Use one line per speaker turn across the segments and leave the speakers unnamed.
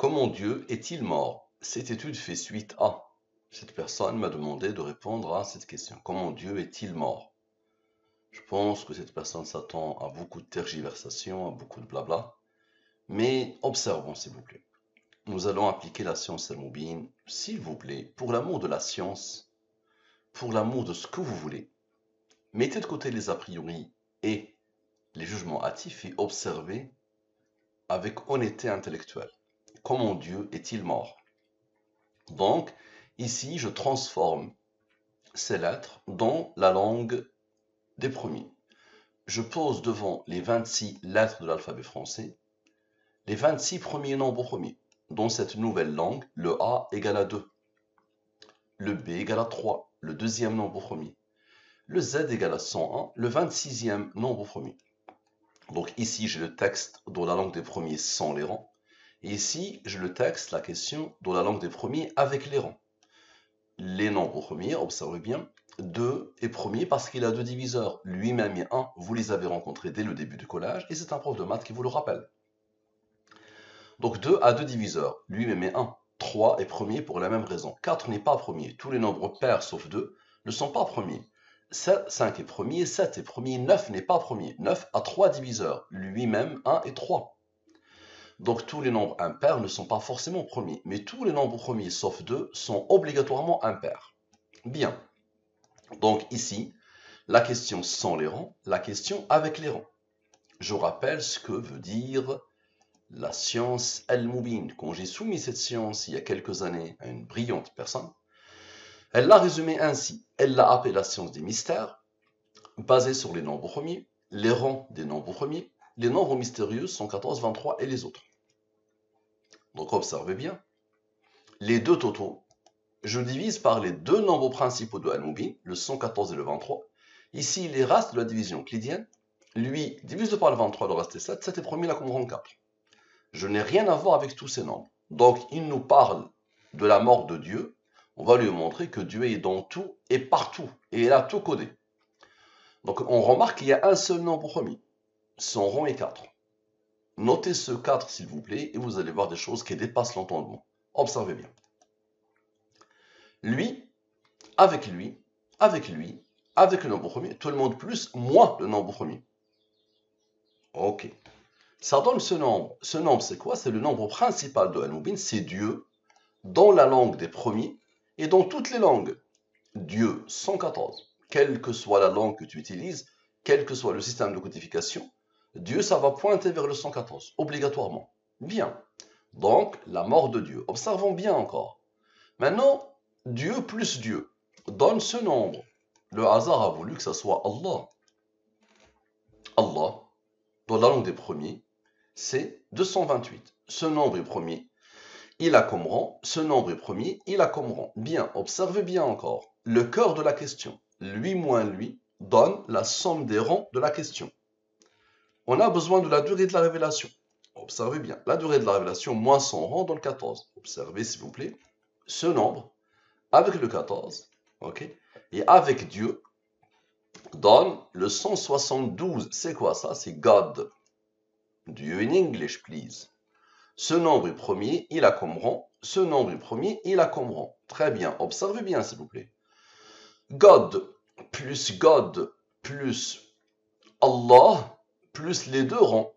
Comment Dieu est-il mort? Cette étude fait suite à. Cette personne m'a demandé de répondre à cette question. Comment Dieu est-il mort? Je pense que cette personne s'attend à beaucoup de tergiversations, à beaucoup de blabla. Mais observons, s'il vous plaît. Nous allons appliquer la science al-Moubin, s'il vous plaît, pour l'amour de la science, pour l'amour de ce que vous voulez. Mettez de côté les a priori et les jugements hâtifs et observez avec honnêteté intellectuelle. Comment Dieu est-il mort? Donc, ici, je transforme ces lettres dans la langue des premiers. Je pose devant les 26 lettres de l'alphabet français les 26 premiers nombres premiers. Dans cette nouvelle langue, le A égale à 2, le B égale à 3, le deuxième nombre premier, le Z égale à 101, le 26e nombre premier. Donc ici, j'ai le texte dans la langue des premiers sans les rangs. Et ici, j'ai le texte, la question, dans la langue des premiers avec les rangs. Les nombres premiers, observez bien, 2 est premier parce qu'il a deux diviseurs. Lui-même et 1, vous les avez rencontrés dès le début du collège, et c'est un prof de maths qui vous le rappelle. Donc 2 a deux diviseurs, lui-même et 1. 3 est premier pour la même raison. 4 n'est pas premier. Tous les nombres pairs sauf 2 ne sont pas premiers. 5 est premier, 7 est premier, 9 n'est pas premier. 9 a 3 diviseurs, lui-même 1 et 3. Donc tous les nombres impairs ne sont pas forcément premiers, mais tous les nombres premiers sauf 2 sont obligatoirement impairs. Bien. Donc ici, la question sans les rangs, la question avec les rangs. Je rappelle ce que veut dire la science al-Moubin. Quand j'ai soumis cette science il y a quelques années à une brillante personne, elle l'a résumée ainsi. Elle l'a appelée la science des mystères, basée sur les nombres premiers, les rangs des nombres premiers, les nombres mystérieux 114, 23 et les autres. Donc observez bien. Les deux totaux, je divise par les deux nombres principaux de al-Moubin, le 114 et le 23. Ici, les restes de la division euclidienne, lui, divise par le 23, le reste est 7. 7 est premier, la comprend 4. Je n'ai rien à voir avec tous ces nombres. Donc, il nous parle de la mort de Dieu. On va lui montrer que Dieu est dans tout et partout. Et il a tout codé. Donc, on remarque qu'il y a un seul nombre premier. Son rang est 4. Notez ce 4, s'il vous plaît, et vous allez voir des choses qui dépassent l'entendement. Observez bien. Lui, avec lui, avec lui, avec le nombre premier, tout le monde plus, moins le nombre premier. Ok. Ça donne ce nombre. Ce nombre, c'est quoi? C'est le nombre principal de Al-Moubin, c'est Dieu, dans la langue des premiers, et dans toutes les langues. Dieu, 114. Quelle que soit la langue que tu utilises, quel que soit le système de codification, Dieu, ça va pointer vers le 114, obligatoirement. Bien. Donc, la mort de Dieu. Observons bien encore. Maintenant, Dieu plus Dieu donne ce nombre. Le hasard a voulu que ça soit Allah. Allah, dans la langue des premiers, c'est 228. Ce nombre est premier. Il a comme rang, ce nombre est premier, il a comme rang. Bien, observez bien encore. Le cœur de la question, lui moins lui, donne la somme des rangs de la question. On a besoin de la durée de la révélation. Observez bien. La durée de la révélation moins son rang donne 14. Observez s'il vous plaît. Ce nombre, avec le 14, ok, et avec Dieu, donne le 172. C'est quoi ça? C'est God. Dieu in English, please. Ce nombre est premier, il a comme rang. Ce nombre est premier, il a comme rang. Très bien, observez bien s'il vous plaît. God plus Allah plus les deux rangs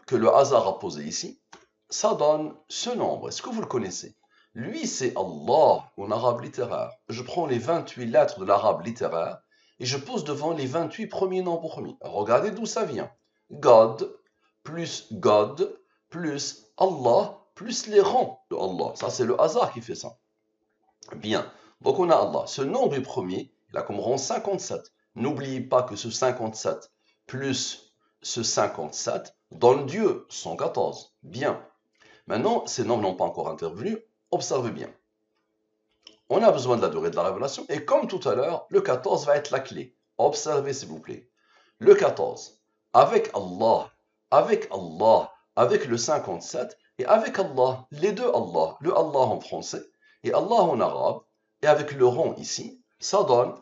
que le hasard a posé ici, ça donne ce nombre. Est-ce que vous le connaissez? Lui, c'est Allah en arabe littéraire. Je prends les 28 lettres de l'arabe littéraire et je pose devant les 28 premiers nombres premiers. Regardez d'où ça vient. God plus Allah plus les rangs de Allah. Ça, c'est le hasard qui fait ça. Bien. Donc, on a Allah. Ce nombre est premier. Il a comme rang 57. N'oubliez pas que ce 57 plus ce 57 donne Dieu 114. Bien. Maintenant, ces nombres n'ont pas encore intervenu. Observez bien. On a besoin de la durée de la révélation. Et comme tout à l'heure, le 14 va être la clé. Observez, s'il vous plaît. Le 14, avec Allah, avec le 57 et avec Allah, les deux Allah, le Allah en français et Allah en arabe, et avec le rang ici, ça donne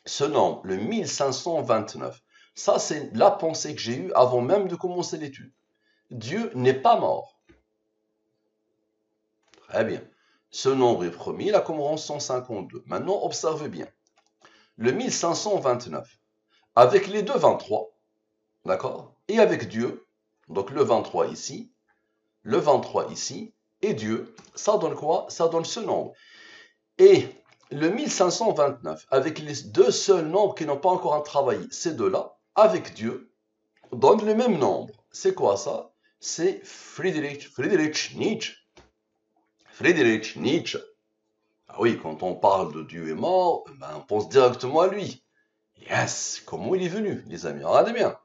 ce nombre, le 1529. Ça, c'est la pensée que j'ai eue avant même de commencer l'étude. Dieu n'est pas mort. Très bien. Ce nombre est premier, il a comme rang 152. Maintenant, observez bien. Le 1529, avec les deux 23, d'accord? Et avec Dieu, donc le 23 ici, le 23 ici, et Dieu, ça donne quoi? Ça donne ce nombre. Et le 1529, avec les deux seuls nombres qui n'ont pas encore travaillé, ces deux-là, avec Dieu, donne le même nombre. C'est quoi ça? C'est Friedrich Nietzsche. Friedrich Nietzsche. Ah oui, quand on parle de Dieu est mort, ben on pense directement à lui. Yes, comment il est venu, les amis? Regardez bien.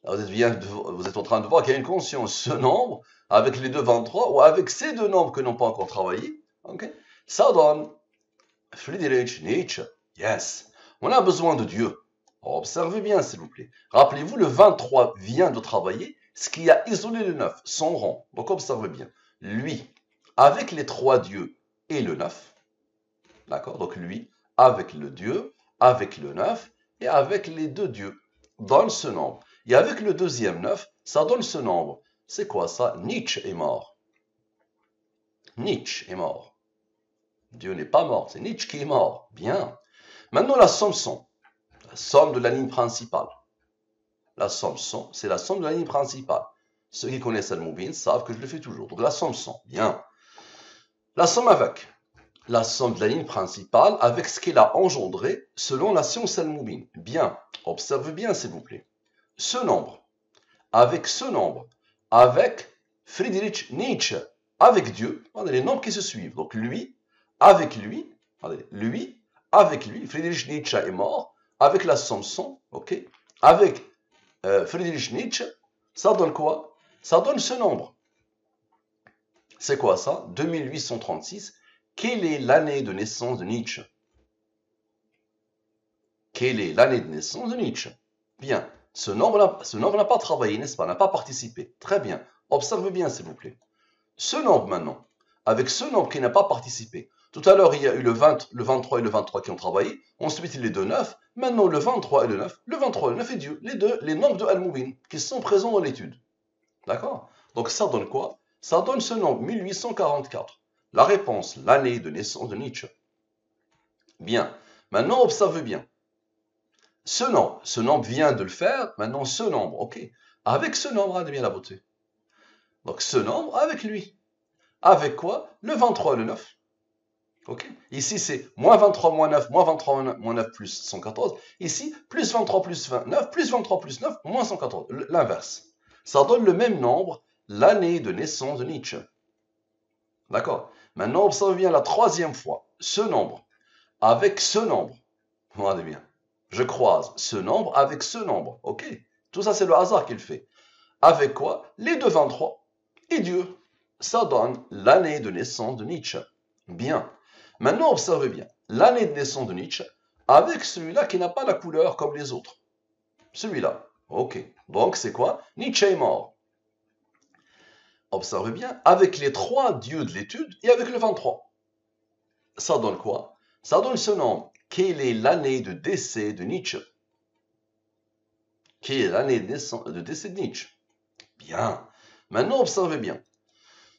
Vous êtes en train de voir qu'il y a une conscience. Ce nombre, avec les deux 23, ou avec ces deux nombres que n'ont pas encore travaillé, okay, ça donne Friedrich Nietzsche. Yes. On a besoin de Dieu. Observez bien, s'il vous plaît. Rappelez-vous, le 23 vient de travailler, ce qui a isolé le 9, son rang. Donc observez bien. Lui, avec les trois dieux et le 9, d'accord? Donc lui, avec le Dieu, avec le 9 et avec les deux dieux, donne ce nombre. Et avec le deuxième 9, ça donne ce nombre. C'est quoi ça? Nietzsche est mort. Nietzsche est mort. Dieu n'est pas mort, c'est Nietzsche qui est mort. Bien. Maintenant, la somme 100. La somme de la ligne principale. La somme 100, c'est la somme de la ligne principale. Ceux qui connaissent Al-Moubin savent que je le fais toujours. Donc la somme 100. Bien. La somme avec. La somme de la ligne principale avec ce qu'elle a engendré selon la science Al-Moubin. Bien. Observez bien, s'il vous plaît. Ce nombre, avec Friedrich Nietzsche, avec Dieu, regardez les nombres qui se suivent. Donc lui, avec lui, regardez, lui, avec lui, Friedrich Nietzsche est mort, avec la somme 100, ok, avec Friedrich Nietzsche, ça donne quoi? Ça donne ce nombre. C'est quoi ça? 2836. Quelle est l'année de naissance de Nietzsche? Quelle est l'année de naissance de Nietzsche? Bien. Ce nombre n'a pas travaillé, n'est-ce pas? N'a pas participé. Très bien. Observez bien, s'il vous plaît. Ce nombre maintenant, avec ce nombre qui n'a pas participé. Tout à l'heure, il y a eu le 23 et le 23 qui ont travaillé. Ensuite, les deux 9. Maintenant, le 23 et le 9. Le 23 et le 9 et Dieu. Les nombres de Al-Moubin qui sont présents dans l'étude. D'accord? Donc, ça donne quoi? Ça donne ce nombre, 1844. La réponse, l'année de naissance de Nietzsche. Bien. Maintenant, observez bien. Ce nombre vient de le faire, maintenant ce nombre, ok. Avec ce nombre, regardez bien la beauté. Donc ce nombre avec lui. Avec quoi? Le 23 et le 9. Ok. Ici c'est moins 23 moins 9, moins 23 moins 9 plus 114. Ici, plus 23 plus 29, plus 23 plus 9, moins 114. L'inverse. Ça donne le même nombre, l'année de naissance de Nietzsche. D'accord. Maintenant, observez bien la troisième fois. Ce nombre, avec ce nombre. Regardez bien. Je croise ce nombre avec ce nombre. Ok? Tout ça, c'est le hasard qu'il fait. Avec quoi? Les deux 23 et Dieu. Ça donne l'année de naissance de Nietzsche. Bien. Maintenant, observez bien. L'année de naissance de Nietzsche avec celui-là qui n'a pas la couleur comme les autres. Celui-là. Ok. Donc, c'est quoi? Nietzsche est mort. Observez bien. Avec les trois dieux de l'étude et avec le 23. Ça donne quoi? Ça donne ce nombre. Quelle est l'année de décès de Nietzsche? Quelle est l'année de décès de Nietzsche? Bien. Maintenant, observez bien.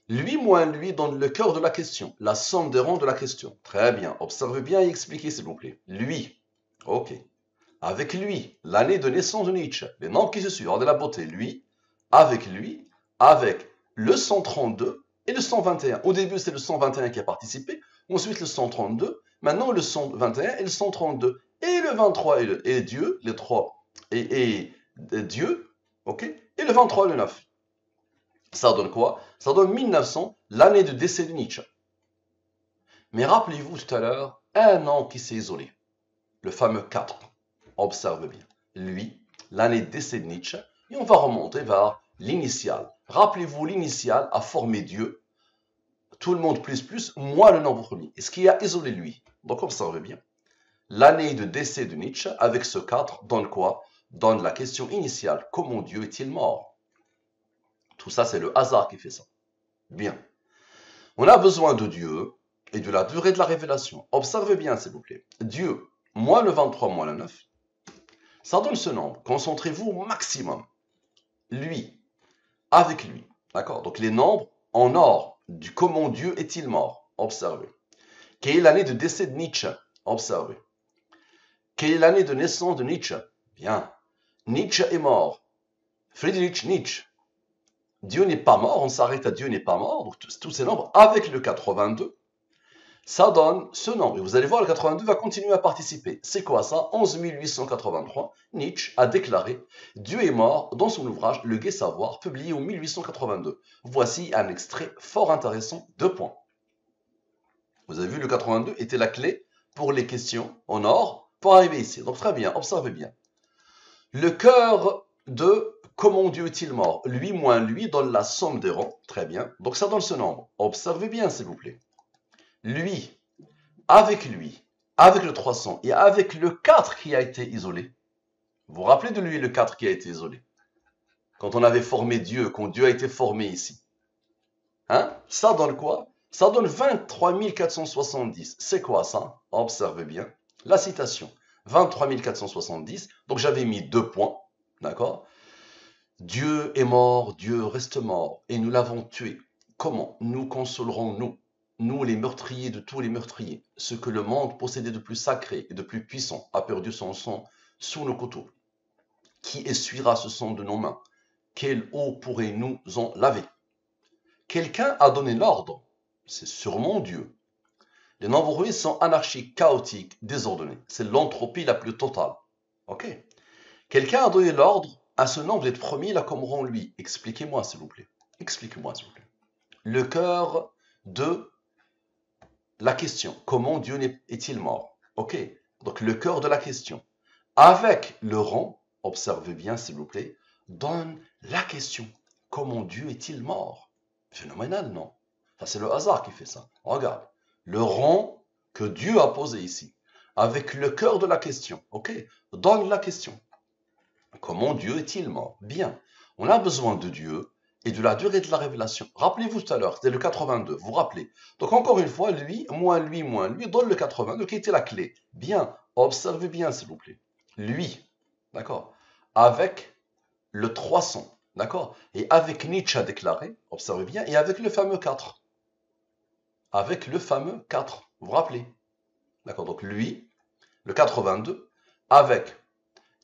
Lui moins lui donne le cœur de la question, la somme des rangs de la question. Très bien. Observez bien et expliquez, s'il vous plaît. Lui. Ok. Avec lui, l'année de naissance de Nietzsche. Les nombres qui se suivent. Regardez la beauté. Lui, avec le 132 et le 121. Au début, c'est le 121 qui a participé. Ensuite, le 132. Maintenant, le 121 et le 132. Et le 23 et Dieu, les trois. Et Dieu, ok? Et le 23 et le 9. Ça donne quoi? Ça donne 1900, l'année de décès de Nietzsche. Mais rappelez-vous tout à l'heure, un an qui s'est isolé. Le fameux 4. Observe bien. Lui, l'année de décès de Nietzsche. Et on va remonter vers l'initiale. Rappelez-vous, l'initiale a formé Dieu. Tout le monde plus, moins le nombre premier. Et ce qui a isolé lui. Donc observez bien. L'année de décès de Nietzsche, avec ce 4, donne quoi? Donne la question initiale. Comment Dieu est-il mort? Tout ça, c'est le hasard qui fait ça. Bien. On a besoin de Dieu et de la durée de la révélation. Observez bien, s'il vous plaît. Dieu, moins le 23, moins le 9, ça donne ce nombre. Concentrez-vous au maximum. Lui, avec lui. D'accord? Donc les nombres en or. du comment Dieu est-il mort? Observez. Quelle est l'année de décès de Nietzsche? Observez. Quelle est l'année de naissance de Nietzsche? Bien. Nietzsche est mort. Friedrich Nietzsche. Dieu n'est pas mort, on s'arrête à Dieu n'est pas mort, donc tous ces nombres avec le 82, ça donne ce nombre. Et vous allez voir, le 82 va continuer à participer. C'est quoi ça? 11 883, Nietzsche a déclaré « Dieu est mort » dans son ouvrage « Le gai savoir » publié en 1882. Voici un extrait fort intéressant, 2 points. Vous avez vu, le 82 était la clé pour les questions en or pour arriver ici. Donc très bien, observez bien. Le cœur de comment Dieu est-il mort? Lui moins lui donne la somme des rangs. Très bien. Donc ça donne ce nombre. Observez bien, s'il vous plaît. Lui, avec le 300 et avec le 4 qui a été isolé. Vous vous rappelez de lui, le 4 qui a été isolé? Quand on avait formé Dieu, quand Dieu a été formé ici. Hein? Ça donne quoi? Ça donne 23 470. C'est quoi ça? Observez bien. La citation. 23 470. Donc j'avais mis 2 points. D'accord? Dieu est mort, Dieu reste mort, et nous l'avons tué. Comment nous consolerons-nous, nous les meurtriers de tous les meurtriers, ce que le monde possédait de plus sacré et de plus puissant a perdu son sang sous nos couteaux? Qui essuiera ce sang de nos mains? Quelle eau pourrait nous en laver? Quelqu'un a donné l'ordre, c'est sûrement Dieu. Les nombres sont anarchiques, chaotiques, désordonnés. C'est l'entropie la plus totale. Ok? Quelqu'un a donné l'ordre à ce nombre d'être premier là comme rend lui. Expliquez-moi s'il vous plaît. Expliquez-moi s'il vous plaît. Le cœur de la question. Comment Dieu est-il mort? Ok. Donc le cœur de la question. Avec le rang, observez bien s'il vous plaît, donne la question. Comment Dieu est-il mort? Phénoménal, non? Ça c'est le hasard qui fait ça. Regarde. Le rang que Dieu a posé ici. Avec le cœur de la question. Ok. Donne la question. Comment Dieu est-il mort? Bien, on a besoin de Dieu et de la durée de la révélation. Rappelez-vous tout à l'heure, c'était le 82, vous vous rappelez? Donc encore une fois, lui, moins lui, donne le 82 qui était la clé. Bien, observez bien s'il vous plaît. Lui, d'accord? Avec le 300, d'accord? Et avec Nietzsche a déclaré, observez bien, et avec le fameux 4. Avec le fameux 4, vous vous rappelez? D'accord, donc lui, le 82, avec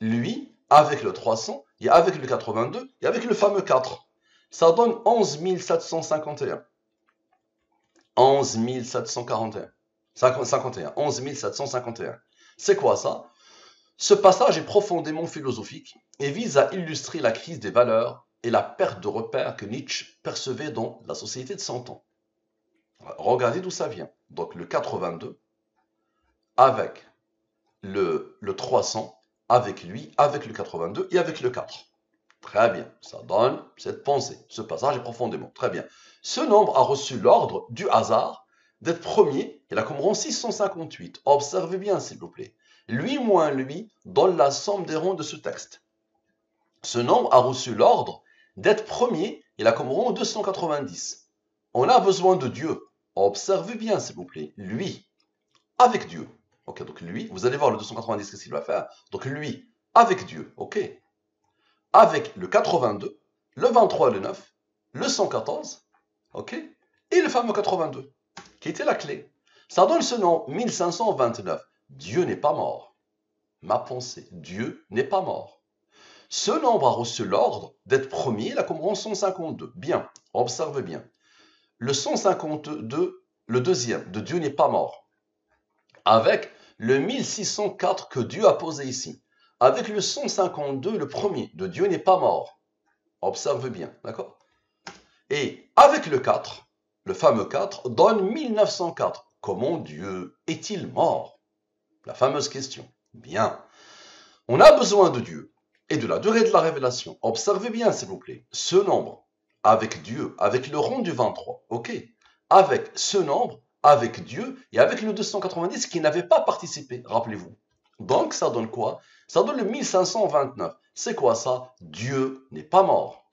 lui, avec le 300, et avec le 82, et avec le fameux 4. Ça donne 11 751. 11 741. 51. 11 751. C'est quoi ça? Ce passage est profondément philosophique et vise à illustrer la crise des valeurs et la perte de repères que Nietzsche percevait dans la société de son temps. Regardez d'où ça vient. Donc le 82 avec le 300, avec lui, avec le 82 et avec le 4. Très bien, ça donne cette pensée. Ce passage est profondément. Très bien. Ce nombre a reçu l'ordre du hasard d'être premier. Il a comme rang 658. Observez bien, s'il vous plaît. Lui moins lui donne la somme des rangs de ce texte. Ce nombre a reçu l'ordre d'être premier. Il a comme rang 290. On a besoin de Dieu. Observez bien, s'il vous plaît. Lui, avec Dieu. Ok, donc lui, vous allez voir le 290, qu'est-ce qu'il va faire? Donc lui, avec Dieu, ok? Avec le 82, le 23, le 9, le 114, ok? Et le fameux 82, qui était la clé. Ça donne ce nom, 1529. Dieu n'est pas mort. Ma pensée, Dieu n'est pas mort. Ce nombre a reçu l'ordre d'être premier, là comme rang 152. Bien, observe bien. Le 152, le deuxième, de Dieu n'est pas mort. Avec le 1604 que Dieu a posé ici. Avec le 152, le premier, de Dieu n'est pas mort. Observe bien, d'accord? Et avec le 4, le fameux 4, donne 1904. Comment Dieu est-il mort? La fameuse question. Bien. On a besoin de Dieu et de la durée de la révélation. Observez bien, s'il vous plaît. Ce nombre, avec Dieu, avec le rond du 23, ok? Avec ce nombre, avec Dieu et avec le 290 qui n'avait pas participé, rappelez-vous. Donc, ça donne quoi? Ça donne le 1529. C'est quoi ça? Dieu n'est pas mort.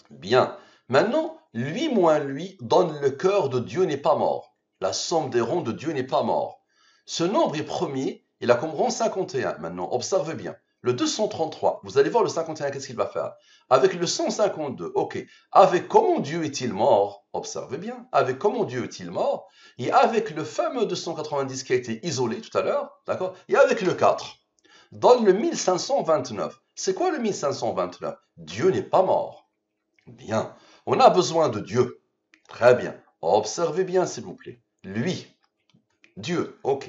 Bien. Maintenant, lui moins lui donne le cœur de Dieu n'est pas mort. La somme des ronds de Dieu n'est pas mort. Ce nombre est premier, il a comme rang 51. Maintenant, observe bien. le 233, vous allez voir le 51, qu'est-ce qu'il va faire? Avec le 152, ok. Avec comment Dieu est-il mort? Observez bien. Avec comment Dieu est-il mort? Et avec le fameux 290 qui a été isolé tout à l'heure, d'accord? Et avec le 4, dans le 1529. C'est quoi le 1529? Dieu n'est pas mort. Bien. On a besoin de Dieu. Très bien. Observez bien, s'il vous plaît. Lui, Dieu, ok.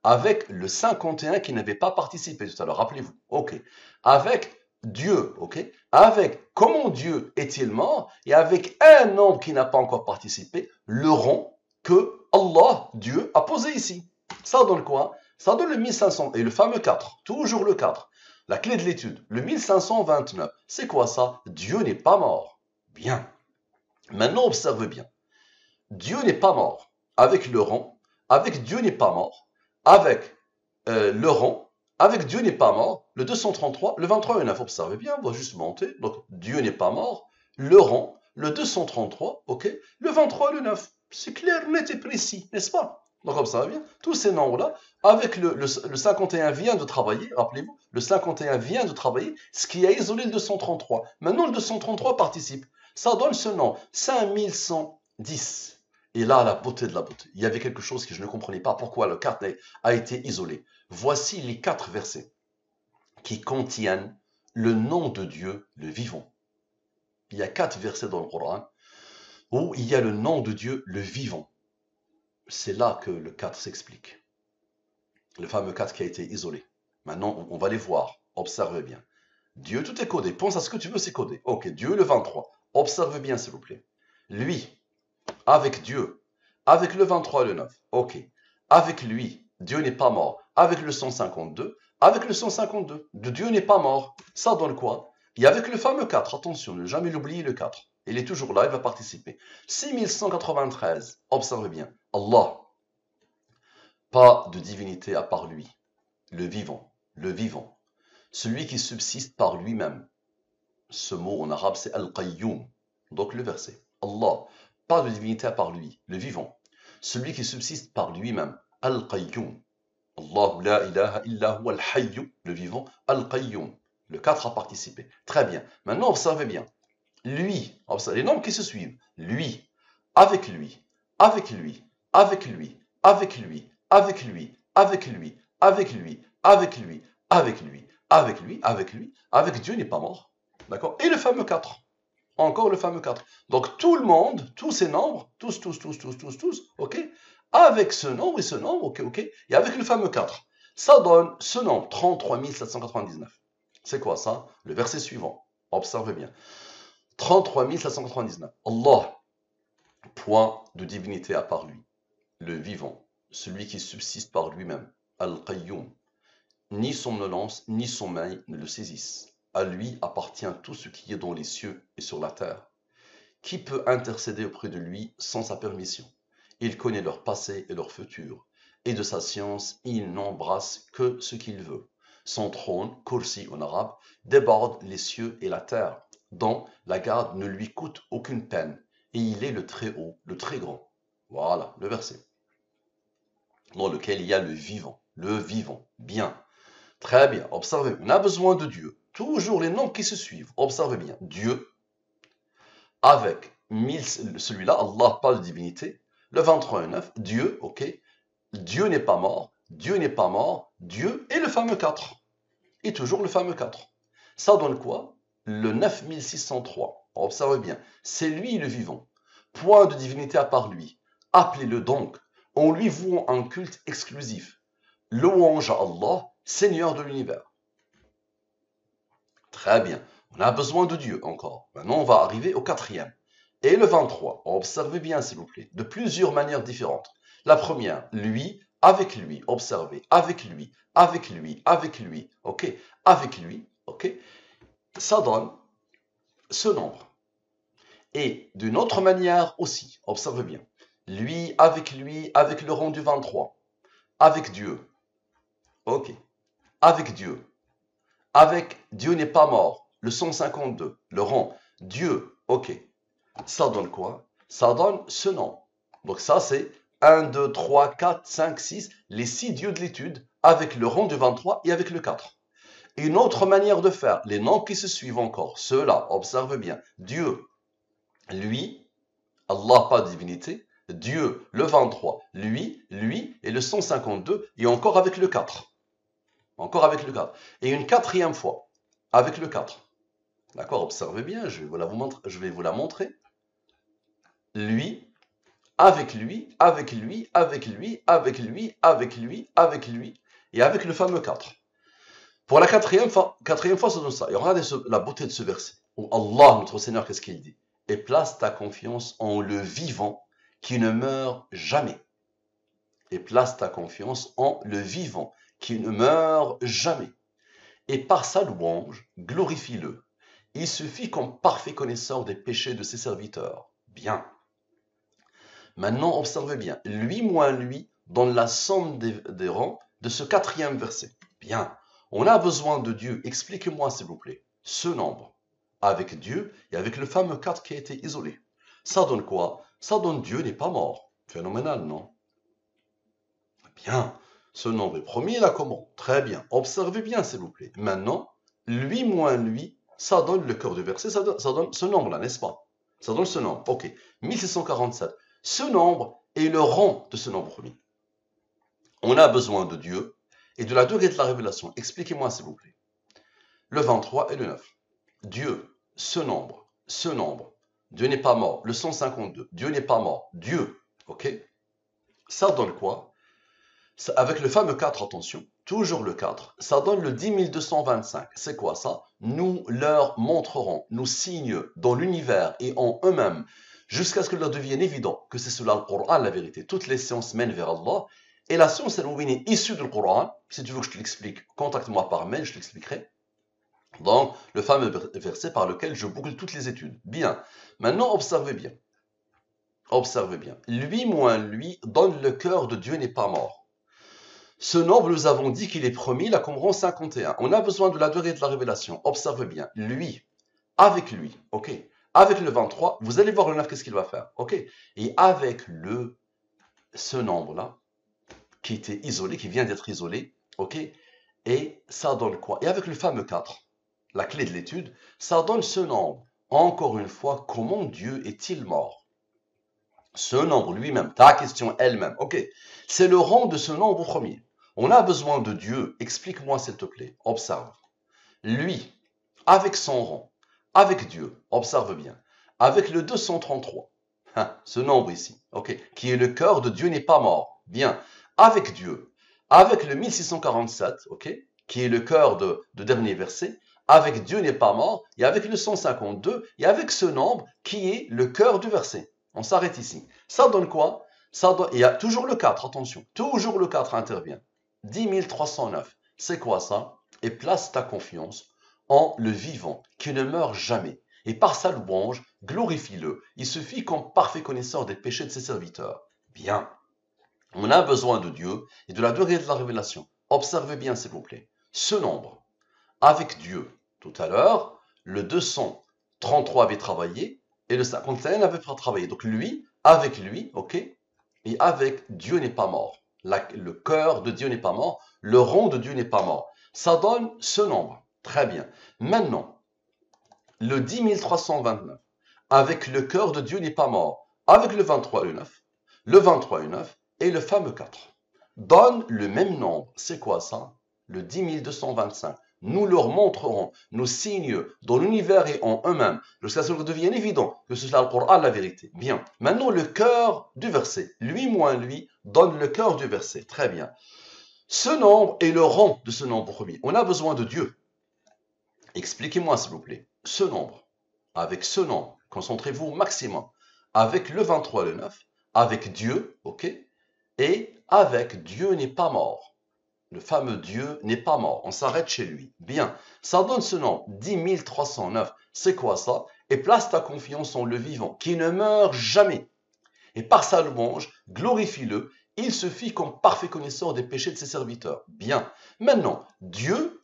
Avec le 51 qui n'avait pas participé tout à l'heure, rappelez-vous. Ok. Avec Dieu, ok. Avec comment Dieu est-il mort et avec un nombre qui n'a pas encore participé, le rond que Allah, Dieu, a posé ici. Ça donne quoi? Ça donne le 1500 et le fameux 4. Toujours le 4. La clé de l'étude, le 1529. C'est quoi ça? Dieu n'est pas mort. Bien. Maintenant, observe bien. Dieu n'est pas mort. Avec le rond, avec Dieu n'est pas mort, avec le rond, avec Dieu n'est pas mort, le 233, le 23 et le 9, observez bien, on va juste monter. Donc, Dieu n'est pas mort, le rond, le 233, ok, le 23 et le 9. C'est clair, net et précis, n'est-ce pas? Donc, observez bien, tous ces nombres-là, avec le 51 vient de travailler, rappelez-vous, le 51 vient de travailler, ce qui a isolé le 233. Maintenant, le 233 participe. Ça donne ce nom, 5110. Et là, la beauté de la beauté. Il y avait quelque chose que je ne comprenais pas pourquoi le 4 a été isolé. Voici les 4 versets qui contiennent le nom de Dieu, le vivant. Il y a 4 versets dans le Coran où il y a le nom de Dieu, le vivant. C'est là que le 4 s'explique. Le fameux 4 qui a été isolé. Maintenant, on va les voir. Observez bien. Dieu, tout est codé. Pense à ce que tu veux, c'est codé. Ok, Dieu, le 23. Observez bien, s'il vous plaît. Lui, avec Dieu, avec le 23 et le 9, ok. Avec lui, Dieu n'est pas mort. Avec le 152, avec le 152, Dieu n'est pas mort. Ça donne quoi? Et avec le fameux 4, attention, ne jamais l'oublier le 4. Il est toujours là, il va participer. 6193, observez bien. Allah, pas de divinité à part lui. Le vivant, celui qui subsiste par lui-même. Ce mot en arabe, c'est Al-Qayyum. Donc le verset. Allah, pas de divinité à part lui, le vivant. Celui qui subsiste par lui-même. Al-Qayyum. Allah la ilaha illa huwa al-hayyu, le vivant. Al-Qayyum. Le 4 a participé. Très bien. Maintenant, observez bien. Lui, observez les nombres qui se suivent. Lui, avec lui, avec lui, avec lui, avec lui, avec lui, avec lui, avec lui, avec lui, avec lui, avec lui, avec lui, avec Dieu n'est pas mort. D'accord? Et le fameux 4. Encore le fameux 4. Donc tout le monde, tous ces nombres, tous, ok? Avec ce nombre et ce nombre, ok? Et avec le fameux 4. Ça donne ce nombre, 33 799. C'est quoi ça? Le verset suivant. Observez bien. 33 799. Allah, point de divinité à part lui. Le vivant, celui qui subsiste par lui-même. Al-Qayyum. Ni somnolence, ni sommeil ne le saisissent. À lui appartient tout ce qui est dans les cieux et sur la terre. Qui peut intercéder auprès de lui sans sa permission? Il connaît leur passé et leur futur, et de sa science, il n'embrasse que ce qu'il veut. Son trône, kursi en arabe, déborde les cieux et la terre, dont la garde ne lui coûte aucune peine, et il est le très haut, le très grand. Voilà le verset, dans lequel il y a le vivant, bien. Très bien, observez, on a besoin de Dieu. Toujours les noms qui se suivent. Observez bien. Dieu, avec celui-là, Allah, pas de divinité. Le 23-9, Dieu, ok. Dieu n'est pas mort. Dieu n'est pas mort. Dieu et le fameux 4. Et toujours le fameux 4. Ça donne quoi? Le 9603. Observez bien. C'est lui le vivant. Point de divinité à part lui. Appelez-le donc en lui vouant un culte exclusif. Louange à Allah, Seigneur de l'univers. Très bien. On a besoin de Dieu encore. Maintenant, on va arriver au 4e. Et le 23. Observez bien, s'il vous plaît, de plusieurs manières différentes. La première, lui, avec lui. Observez. Avec lui, avec lui, avec lui. OK? Avec lui. OK? Ça donne ce nombre. Et d'une autre manière aussi. Observez bien. Lui, avec le rang du 23. Avec Dieu. OK. Avec Dieu. Avec Dieu n'est pas mort, le 152, le rang, Dieu, ok. Ça donne quoi? Ça donne ce nom. Donc ça c'est 1, 2, 3, 4, 5, 6, les 6 dieux de l'étude, avec le rang du 23 et avec le 4. Une autre manière de faire, les noms qui se suivent encore, ceux-là, observe bien. Dieu, lui, Allah, pas divinité. Dieu, le 23, lui, et le 152, et encore avec le 4. Encore avec le 4. Et une quatrième fois, avec le 4. D'accord, observez bien, je vais vous la montrer. Lui, avec lui, avec lui, avec lui, avec lui, avec lui, avec lui, et avec le fameux 4. Pour la quatrième fois, ça donne ça. Et regardez la beauté de ce verset, où Allah, notre Seigneur, qu'est-ce qu'il dit? Et place ta confiance en le vivant qui ne meurt jamais. Et place ta confiance en le vivant qui ne meurt jamais. Et par sa louange, glorifie-le. Il suffit comme parfait connaisseur des péchés de ses serviteurs. Bien. Maintenant, observez bien. Lui moins lui donne la somme des rangs de ce quatrième verset. Bien. On a besoin de Dieu. Expliquez-moi, s'il vous plaît, ce nombre avec Dieu et avec le fameux 4 qui a été isolé. Ça donne quoi? Ça donne Dieu n'est pas mort. Phénoménal, non? Bien. Ce nombre est premier, là, comment? Très bien. Observez bien, s'il vous plaît. Maintenant, lui moins lui, ça donne le cœur du verset, ça donne ce nombre-là, n'est-ce pas? Ça donne ce nombre. Ok. 1647. Ce nombre est le rang de ce nombre premier. On a besoin de Dieu et de la durée de la révélation. Expliquez-moi, s'il vous plaît. Le 23 et le 9. Dieu, ce nombre. Dieu n'est pas mort. Le 152. Dieu n'est pas mort. Dieu. Ok? Ça donne quoi? Avec le fameux 4, attention, toujours le 4, ça donne le 10 225. C'est quoi ça? Nous leur montrerons, nous signes dans l'univers et en eux-mêmes, jusqu'à ce que leur devienne évident que c'est cela le Coran, la vérité. Toutes les sciences mènent vers Allah. Et la science est issue du Coran. Si tu veux que je te l'explique, contacte-moi par mail, je t'expliquerai. Donc, le fameux verset par lequel je boucle toutes les études. Bien. Maintenant, observez bien. Observez bien. Lui moins lui donne le cœur de Dieu n'est pas mort. Ce nombre, nous avons dit qu'il est premier, la Qumran 51. On a besoin de la durée de la révélation. Observe bien. Lui, avec lui, ok. Avec le 23, vous allez voir le 9, qu'est-ce qu'il va faire, ok. Et avec ce nombre-là, qui était isolé, qui vient d'être isolé, ok. Et ça donne quoi? Et avec le fameux 4, la clé de l'étude, ça donne ce nombre. Encore une fois, comment Dieu est-il mort? Ce nombre lui-même, ta question elle-même, ok. C'est le rang de ce nombre premier. On a besoin de Dieu. Explique-moi, s'il te plaît. Observe. Lui, avec son rang, avec Dieu, observe bien. Avec le 233, ce nombre ici, ok, qui est le cœur de Dieu n'est pas mort. Bien. Avec Dieu, avec le 1647, ok, qui est le cœur de dernier verset, avec Dieu n'est pas mort, et avec le 152, et avec ce nombre qui est le cœur du verset. On s'arrête ici. Ça donne quoi? Ça donne, il y a toujours le 4, attention, toujours le 4 intervient. 10 309, c'est quoi ça? Et place ta confiance en le vivant, qui ne meurt jamais. Et par sa louange, glorifie-le. Il suffit comme parfait connaisseur des péchés de ses serviteurs. Bien. On a besoin de Dieu et de la durée de la révélation. Observez bien, s'il vous plaît. Ce nombre, avec Dieu, tout à l'heure, le 233 avait travaillé et le 51 n'avait pas travaillé. Donc lui, avec lui, ok, et avec Dieu n'est pas mort. Le cœur de Dieu n'est pas mort, le rond de Dieu n'est pas mort. Ça donne ce nombre. Très bien. Maintenant, le 10 329, avec le cœur de Dieu n'est pas mort, avec le 23 et le 9, le 23 et le 9 et le fameux 4, donne le même nombre. C'est quoi ça? Le 10 225. Nous leur montrerons nos signes dans l'univers et en eux-mêmes, jusqu'à ce qu'il devienne évident que c'est le Coran la vérité. Bien. Maintenant, le cœur du verset. Lui moins lui donne le cœur du verset. Très bien. Ce nombre est le rang de ce nombre premier. On a besoin de Dieu. Expliquez-moi, s'il vous plaît. Ce nombre. Avec ce nombre, concentrez-vous au maximum. Avec le 23 et le 9, avec Dieu, ok, et avec Dieu n'est pas mort. Le fameux Dieu n'est pas mort. On s'arrête chez lui. Bien. Ça donne ce nom. 10 309. C'est quoi ça? Et place ta confiance en le vivant, qui ne meurt jamais. Et par sa louange, glorifie-le. Il suffit comme parfait connaisseur des péchés de ses serviteurs. Bien. Maintenant, Dieu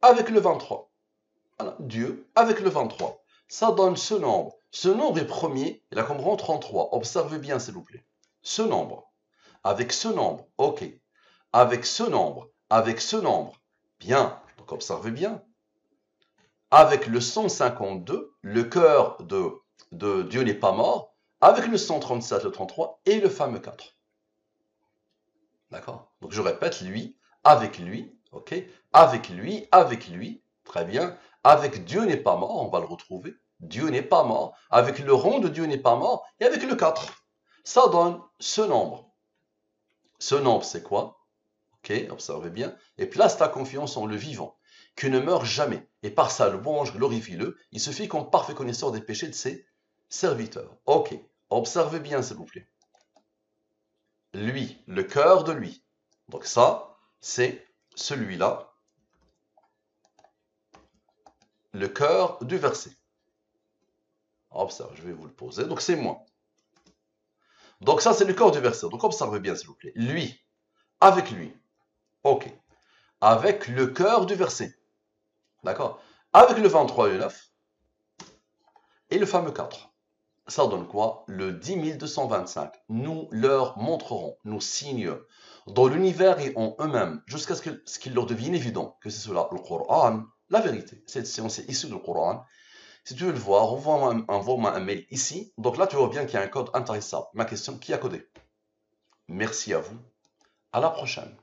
avec le 23. Voilà. Dieu avec le 23. Ça donne ce nombre. Ce nombre est premier. Et là, comme rend 33. Observez bien, s'il vous plaît. Ce nombre. Avec ce nombre. Ok. Avec ce nombre, bien. Donc, Donc observez bien. Avec le 152, le cœur de Dieu n'est pas mort. Avec le 137, le 33 et le fameux 4. D'accord? Donc je répète, lui, ok? Avec lui, très bien. Avec Dieu n'est pas mort, on va le retrouver. Dieu n'est pas mort. Avec le rond de Dieu n'est pas mort. Et avec le 4. Ça donne ce nombre. Ce nombre, c'est quoi? Ok, observez bien. Et place ta confiance en le vivant, qui ne meurt jamais. Et par sa louange, glorifie-le. Il se fit comme parfait connaisseur des péchés de ses serviteurs. Ok, observez bien, s'il vous plaît. Lui, le cœur de lui. Donc ça, c'est celui-là, le cœur du verset. Observe, je vais vous le poser. Donc c'est moi. Donc ça, c'est le cœur du verset. Donc observez bien, s'il vous plaît. Lui, avec lui. Ok. Avec le cœur du verset. D'accord? Avec le 23 et le 9. Et le fameux 4. Ça donne quoi? Le 10 225. Nous leur montrerons nos signes dans l'univers et en eux-mêmes, jusqu'à ce qu'il leur devienne évident que c'est cela, le Coran, la vérité. Cette séance est issue du Coran. Si tu veux le voir, envoie-moi un mail ici. Donc là, tu vois bien qu'il y a un code intéressant. Ma question, qui a codé? Merci à vous. À la prochaine.